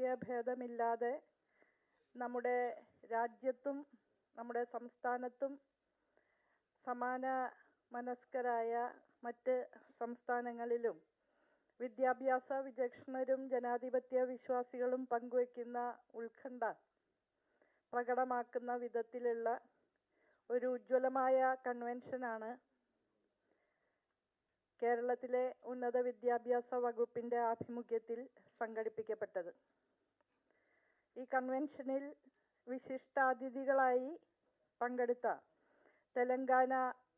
രാഷ്ട്രീയ ഭേദമില്ലാതെ നമ്മുടെ രാജ്യത്തും നമ്മുടെ സംസ്ഥാനത്തും സമാന മനസ്കരായ മറ്റ് സംസ്ഥാനങ്ങളിലും വിദ്യാഭ്യാസ വിചക്ഷണരും ജനാധിപത്യ വിശ്വാസികളും പങ്കുവയ്ക്കുന്ന ഉത്കണ്ഠ പ്രകടമാക്കുന്ന വിധത്തിലുള്ള ഒരു ഉജ്ജ്വലമായ കൺവെൻഷനാണ് കേരളത്തിലെ ഉന്നത വിദ്യാഭ്യാസ വകുപ്പിൻ്റെ ആഭിമുഖ്യത്തിൽ സംഘടിപ്പിക്കപ്പെട്ടത്. ഈ കൺവെൻഷനിൽ വിശിഷ്ടാതിഥികളായി പങ്കെടുത്ത തെലങ്കാന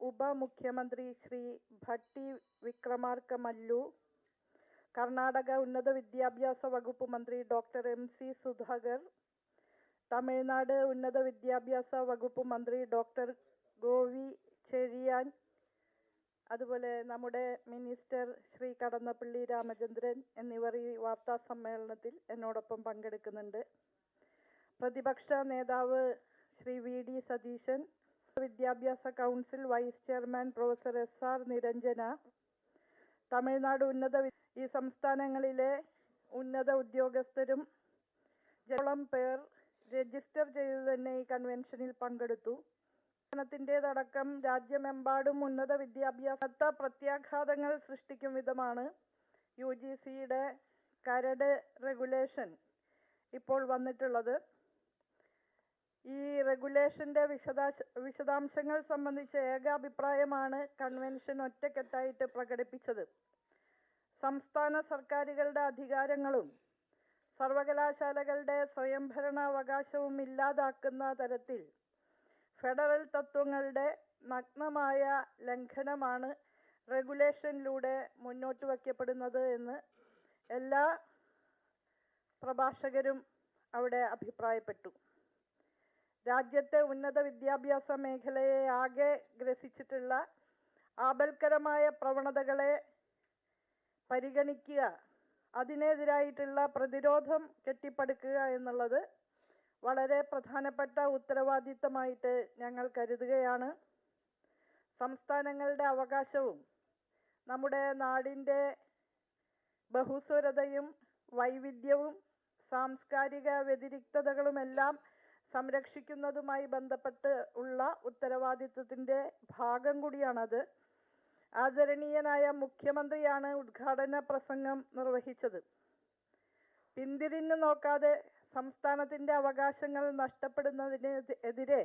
ഉപമുഖ്യമന്ത്രി ശ്രീ ഭട്ടി വിക്രമാർക മല്ലു, കർണാടക ഉന്നത വിദ്യാഭ്യാസ വകുപ്പ് മന്ത്രി ഡോക്ടർ MC സുധാകർ, തമിഴ്നാട് ഉന്നത വിദ്യാഭ്യാസ വകുപ്പ് മന്ത്രി ഡോക്ടർ ഗോവി ചെഴിയാൻ, അതുപോലെ നമ്മുടെ മിനിസ്റ്റർ ശ്രീ കടന്നപ്പള്ളി രാമചന്ദ്രൻ എന്നിവർ ഈ വാർത്താ സമ്മേളനത്തിൽ എന്നോടൊപ്പം പങ്കെടുക്കുന്നുണ്ട്. പ്രതിപക്ഷ നേതാവ് ശ്രീ VD സതീശൻ, വിദ്യാഭ്യാസ council vice chairman professor SR Niranjana, Tamil Nadu ഈ സംസ്ഥാനങ്ങളിലെ ഉന്നത ഉദ്യോഗസ്ഥരും ജനോളം പേർ രജിസ്റ്റർ ചെയ്ത് തന്നെ ഈ കൺവെൻഷനിൽ പങ്കെടുത്തു. ത്തിൻ്റെതടക്കം രാജ്യമെമ്പാടും ഉന്നത വിദ്യാഭ്യാസ പ്രത്യാഘാതങ്ങൾ സൃഷ്ടിക്കും വിധമാണ് UGCയുടെ കരട് റെഗുലേഷൻ ഇപ്പോൾ വന്നിട്ടുള്ളത്. ഈ റെഗുലേഷൻ്റെ വിശദാംശങ്ങൾ സംബന്ധിച്ച ഏകാഭിപ്രായമാണ് കൺവെൻഷൻ ഒറ്റക്കെട്ടായിട്ട് പ്രകടിപ്പിച്ചത്. സംസ്ഥാന സർക്കാരുകളുടെ അധികാരങ്ങളും സർവകലാശാലകളുടെ സ്വയംഭരണാവകാശവും ഇല്ലാതാക്കുന്ന തരത്തിൽ ഫെഡറൽ തത്വങ്ങളുടെ നഗ്നമായ ലംഘനമാണ് റെഗുലേഷനിലൂടെ മുന്നോട്ട് വയ്ക്കപ്പെടുന്നത് എന്ന് എല്ലാ പ്രഭാഷകരും അവിടെ അഭിപ്രായപ്പെട്ടു. രാജ്യത്തെ ഉന്നത വിദ്യാഭ്യാസ മേഖലയെ ആകെ ഗ്രസിച്ചിട്ടുള്ള ആപൽക്കരമായ പ്രവണതകളെ പരിഗണിക്കുക, അതിനെതിരായിട്ടുള്ള പ്രതിരോധം കെട്ടിപ്പടുക്കുക എന്നുള്ളത് വളരെ പ്രധാനപ്പെട്ട ഉത്തരവാദിത്തമായിട്ട് ഞങ്ങൾ കരുതുകയാണ്. സംസ്ഥാനങ്ങളുടെ അവകാശവും നമ്മുടെ നാടിൻ്റെ ബഹുസ്വരതയും വൈവിധ്യവും സാംസ്കാരിക വ്യതിരിക്തതകളുമെല്ലാം സംരക്ഷിക്കുന്നതുമായി ബന്ധപ്പെട്ട് ഉള്ള ഉത്തരവാദിത്തത്തിൻ്റെ ഭാഗം കൂടിയാണത്. ആദരണീയനായ മുഖ്യമന്ത്രിയാണ് ഉദ്ഘാടന പ്രസംഗം നിർവഹിച്ചത്. പിന്തിരിഞ്ഞു നോക്കാതെ സംസ്ഥാനത്തിൻ്റെ അവകാശങ്ങൾ നഷ്ടപ്പെടുന്നതിനെതിരെ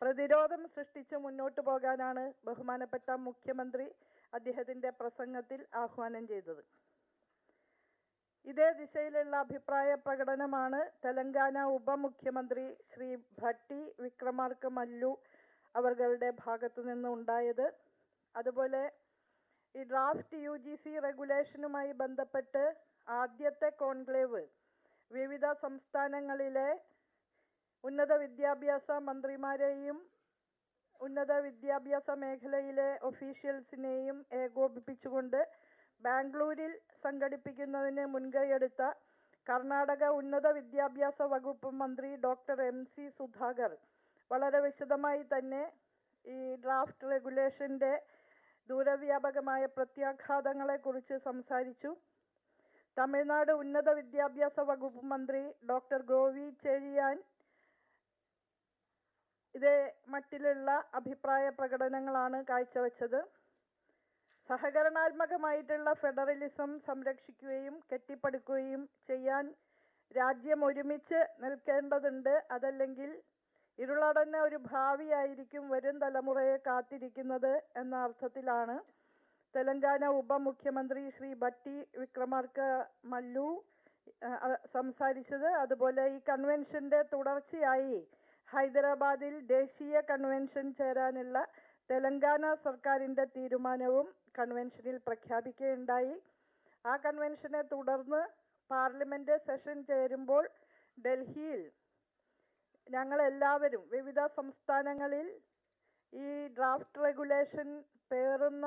പ്രതിരോധം സൃഷ്ടിച്ച് മുന്നോട്ട് പോകാനാണ് ബഹുമാനപ്പെട്ട മുഖ്യമന്ത്രി അദ്ദേഹത്തിൻ്റെ പ്രസംഗത്തിൽ ആഹ്വാനം ചെയ്തത്. ഇതേ ദിശയിലുള്ള അഭിപ്രായ പ്രകടനമാണ് തെലങ്കാന ഉപമുഖ്യമന്ത്രി ശ്രീ ഭട്ടി വിക്രമാർക മല്ലു അവരുടെ ഭാഗത്തു നിന്ന് ഉണ്ടായത്. അതുപോലെ ഈ ഡ്രാഫ്റ്റ് UGC റെഗുലേഷനുമായി ബന്ധപ്പെട്ട് ആദ്യത്തെ കോൺക്ലേവ് വിവിധ സംസ്ഥാനങ്ങളിലെ ഉന്നത വിദ്യാഭ്യാസ മന്ത്രിമാരെയും ഉന്നത വിദ്യാഭ്യാസ മേഖലയിലെ ഒഫീഷ്യൽസിനെയും ഏകോപിപ്പിച്ചുകൊണ്ട് ബാംഗ്ലൂരിൽ സംഘടിപ്പിക്കുന്നതിന് മുൻകൈയെടുത്ത കർണാടക ഉന്നത വിദ്യാഭ്യാസ വകുപ്പ് മന്ത്രി ഡോക്ടർ MC സുധാകർ വളരെ വിശദമായി തന്നെ ഈ ഡ്രാഫ്റ്റ് റെഗുലേഷൻ്റെ ദൂരവ്യാപകമായ പ്രത്യാഘാതങ്ങളെക്കുറിച്ച് സംസാരിച്ചു. തമിഴ്നാട് ഉന്നത വിദ്യാഭ്യാസ വകുപ്പ് മന്ത്രി ഡോക്ടർ ഗോവി ചെഴിയാൻ മറ്റിലുള്ള അഭിപ്രായ പ്രകടനങ്ങളാണ് കാഴ്ചവെച്ചത്. സഹകരണാത്മകമായിട്ടുള്ള ഫെഡറലിസം സംരക്ഷിക്കുകയും കെട്ടിപ്പടുക്കുകയും ചെയ്യാൻ രാജ്യം ഒരുമിച്ച് നിൽക്കേണ്ടതുണ്ട്. അതല്ലെങ്കിൽ ഇരുളടഞ്ഞ ഒരു ഭാവിയായിരിക്കും വരും തലമുറയെ കാത്തിരിക്കുന്നത് എന്ന അർത്ഥത്തിലാണ് തെലങ്കാന ഉപമുഖ്യമന്ത്രി ശ്രീ ഭട്ടി വിക്രമാർക മല്ലു സംസാരിച്ചത്. അതുപോലെ ഈ കൺവെൻഷൻ്റെ തുടർച്ചയായി ഹൈദരാബാദിൽ ദേശീയ കൺവെൻഷൻ ചേരാനുള്ള തെലങ്കാന സർക്കാരിൻ്റെ തീരുമാനവും കൺവെൻഷനിൽ പ്രഖ്യാപിക്കുകയുണ്ടായി. ആ കൺവെൻഷനെ തുടർന്ന് പാർലമെൻറ്റ് സെഷൻ ചേരുമ്പോൾ ഡൽഹിയിൽ ഞങ്ങളെല്ലാവരും വിവിധ സംസ്ഥാനങ്ങളിൽ ഈ ഡ്രാഫ്റ്റ് റെഗുലേഷൻ പേറുന്ന